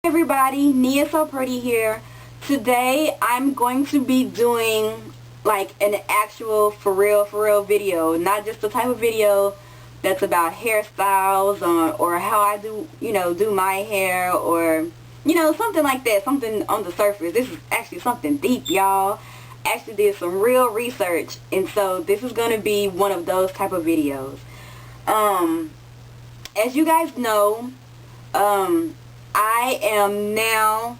Everybody, Nia So Pretty here. Today I'm going to be doing like an actual for real video, not just the type of video that's about hairstyles or how I do my hair, or something like that, something on the surface. This is actually something deep, y'all. Actually did some real research, and so this is going to be one of those type of videos. As you guys know, I am now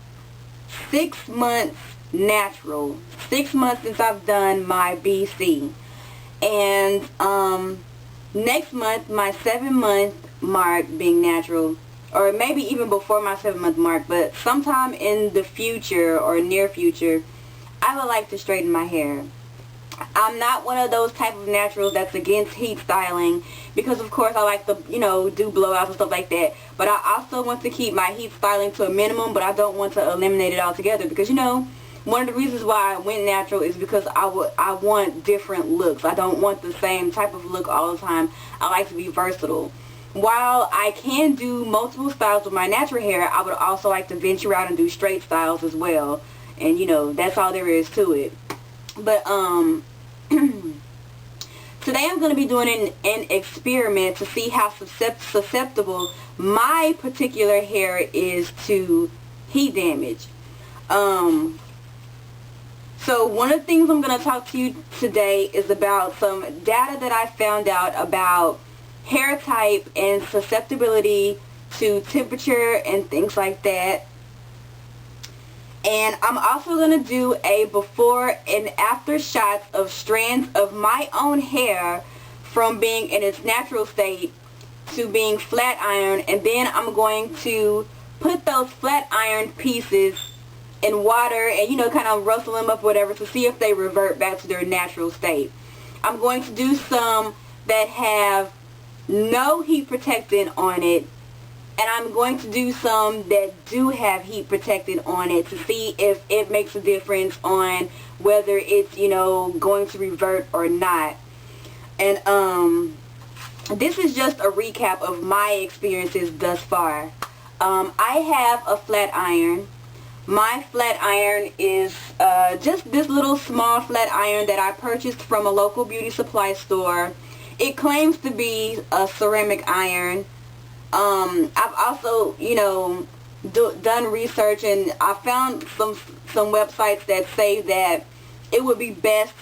6 months natural. 6 months since I've done my BC. And next month, my 7-month mark being natural, or maybe even before my 7-month mark, but sometime in the future or near future, I would like to straighten my hair. I'm not one of those type of naturals that's against heat styling, because of course I like to, do blowouts and stuff like that. But I also want to keep my heat styling to a minimum, but I don't want to eliminate it altogether, because one of the reasons why I went natural is because I want different looks. I don't want the same type of look all the time. I like to be versatile. While I can do multiple styles with my natural hair, I would also like to venture out and do straight styles as well. And that's all there is to it. But today I'm going to be doing an experiment to see how susceptible my particular hair is to heat damage. So one of the things I'm going to talk to you today is about some data that I found out about hair type and susceptibility to temperature and things like that. And I'm also going to do a before and after shots of strands of my own hair from being in its natural state to being flat ironed, and then I'm going to put those flat ironed pieces in water and kind of rustle them up, whatever, to see if they revert back to their natural state. I'm going to do some that have no heat protectant on it, and I'm going to do some that do have heat protectant on it to see if it makes a difference on whether it's, going to revert or not. And this is just a recap of my experiences thus far. I have a flat iron. My flat iron is just this little small flat iron that I purchased from a local beauty supply store. It claims to be a ceramic iron. I've also, done research, and I found some websites that say that it would be best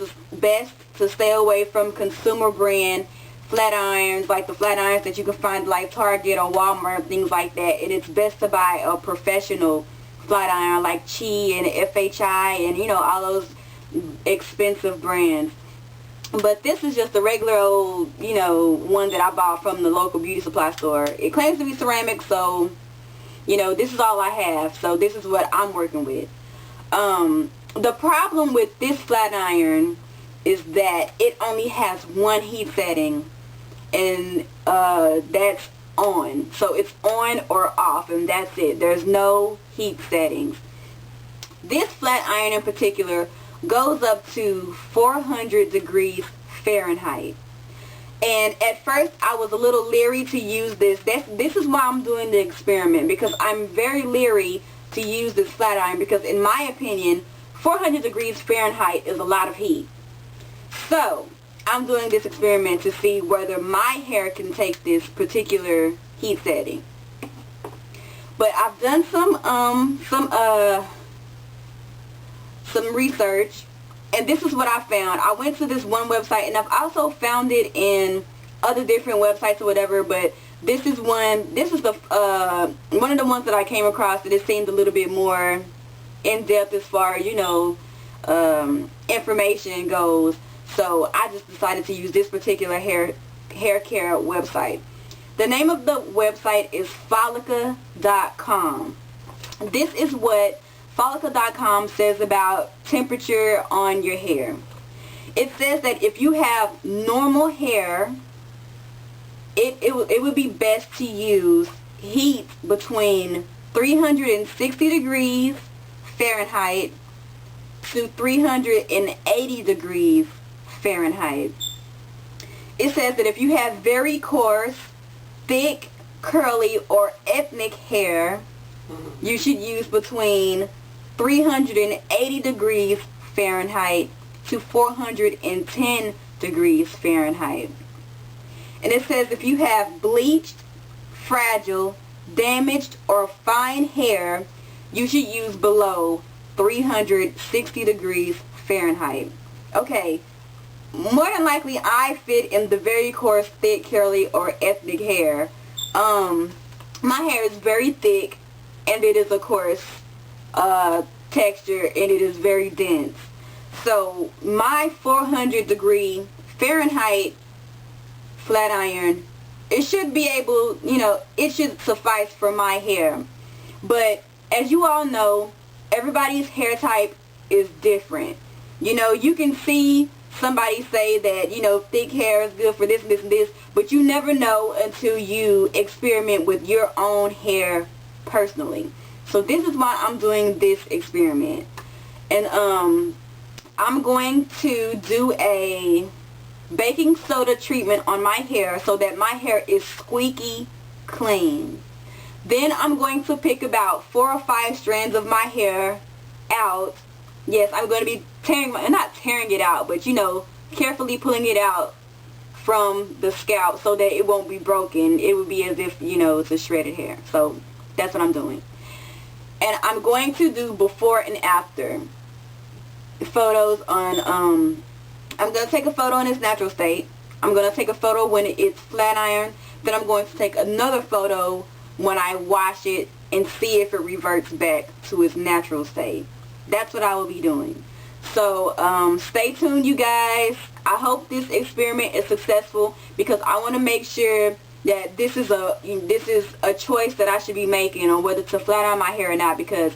to stay away from consumer brand flat irons, like the flat irons that you can find like Target or Walmart, things like that. And it's best to buy a professional flat iron like Chi and FHI and all those expensive brands. But this is just a regular old, one that I bought from the local beauty supply store. It claims to be ceramic, so, this is all I have. So this is what I'm working with. The problem with this flat iron is that it only has one heat setting, and that's on. So it's on or off, and that's it. There's no heat settings. This flat iron in particular goes up to 400 degrees Fahrenheit. And at first I was a little leery to use this. This is why I'm doing the experiment, because I'm very leery to use this flat iron, because in my opinion 400 degrees Fahrenheit is a lot of heat. So I'm doing this experiment to see whether my hair can take this particular heat setting. But I've done some research, and this is what I found. I went to this one website, and I've also found it in other different websites or whatever, but this is one of the ones that I came across that it seemed a little bit more in depth as far as information goes. So I just decided to use this particular hair care website. The name of the website is Follica.com. This is what Follica.com says about temperature on your hair. It says that if you have normal hair, it would be best to use heat between 360 degrees Fahrenheit to 380 degrees Fahrenheit. It says that if you have very coarse, thick, curly, or ethnic hair, You should use between 380 degrees Fahrenheit to 410 degrees Fahrenheit. And it says if you have bleached, fragile, damaged, or fine hair, you should use below 360 degrees Fahrenheit. Okay, more than likely I fit in the very coarse, thick, curly, or ethnic hair. My hair is very thick, and it is a coarse texture, and it is very dense. So my 400 degree Fahrenheit flat iron, it should be able, it should suffice for my hair. But as you all know, everybody's hair type is different. You can see somebody say that, thick hair is good for this and this and this, but you never know until you experiment with your own hair personally. So this is why I'm doing this experiment. And I'm going to do a baking soda treatment on my hair so that my hair is squeaky clean. Then I'm going to pick about 4 or 5 strands of my hair out. Yes, I'm going to be not tearing it out, but carefully pulling it out from the scalp so that it won't be broken. It would be as if, it's a shredded hair. So that's what I'm doing. And I'm going to do before and after photos on, I'm going to take a photo in its natural state. I'm going to take a photo when it's flat iron. Then I'm going to take another photo when I wash it and see if it reverts back to its natural state. That's what I will be doing. So stay tuned, you guys. I hope this experiment is successful because I want to make sure that this is a choice that I should be making on whether to flat iron my hair or not, because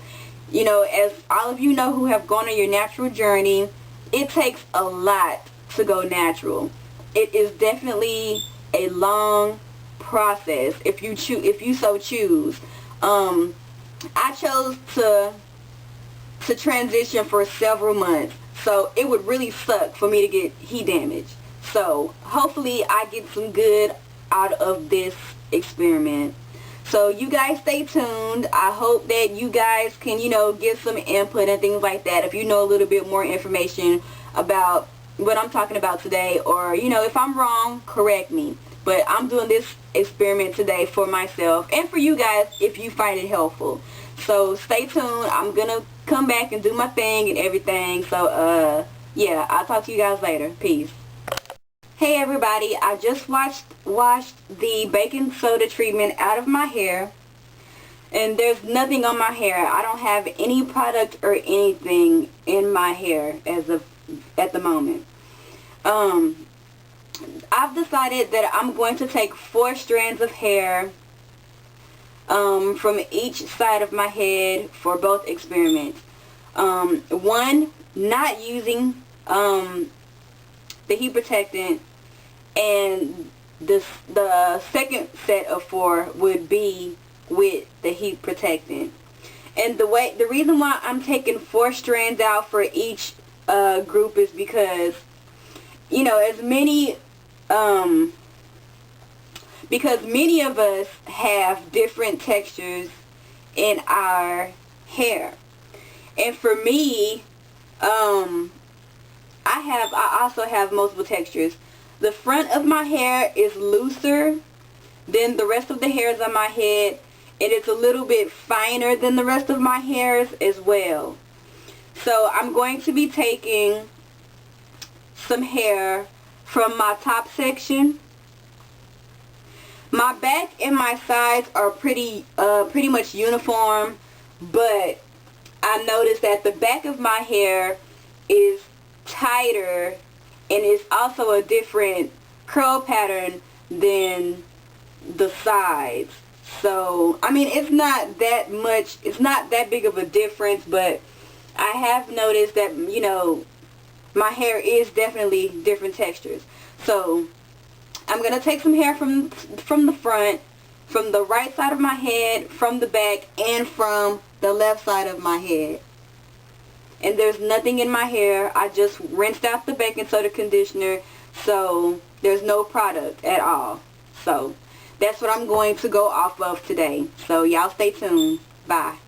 as all of you know who have gone on your natural journey, it takes a lot to go natural. It is definitely a long process if you so choose. I chose to transition for several months, so it would really suck for me to get heat damage. So hopefully I get some good out of this experiment. So you guys stay tuned. I hope that you guys can, get some input and things like that. If you know a little bit more information about what I'm talking about today, or, if I'm wrong, correct me. But I'm doing this experiment today for myself and for you guys if you find it helpful. So stay tuned. I'm going to come back and do my thing and everything. So, yeah, I'll talk to you guys later. Peace. Hey everybody, I just washed the baking soda treatment out of my hair, and there's nothing on my hair. I don't have any product or anything in my hair at the moment. I've decided that I'm going to take 4 strands of hair from each side of my head for both experiments. One, not using the heat protectant, and the second set of 4 would be with the heat protectant. And the reason why I'm taking 4 strands out for each group is because because many of us have different textures in our hair. And for me, I also have multiple textures. The front of my hair is looser than the rest of the hairs on my head, and it's a little bit finer than the rest of my hairs as well. So I'm going to be taking some hair from my top section. My back and my sides are pretty much uniform, but I noticed that the back of my hair is tighter, and it's also a different curl pattern than the sides. So, I mean, it's not that big of a difference, but I have noticed that, my hair is definitely different textures. So, I'm going to take some hair from the front, from the right side of my head, from the back, and from the left side of my head. And there's nothing in my hair. I just rinsed out the baking soda conditioner, so there's no product at all. So that's what I'm going to go off of today. So y'all stay tuned. Bye.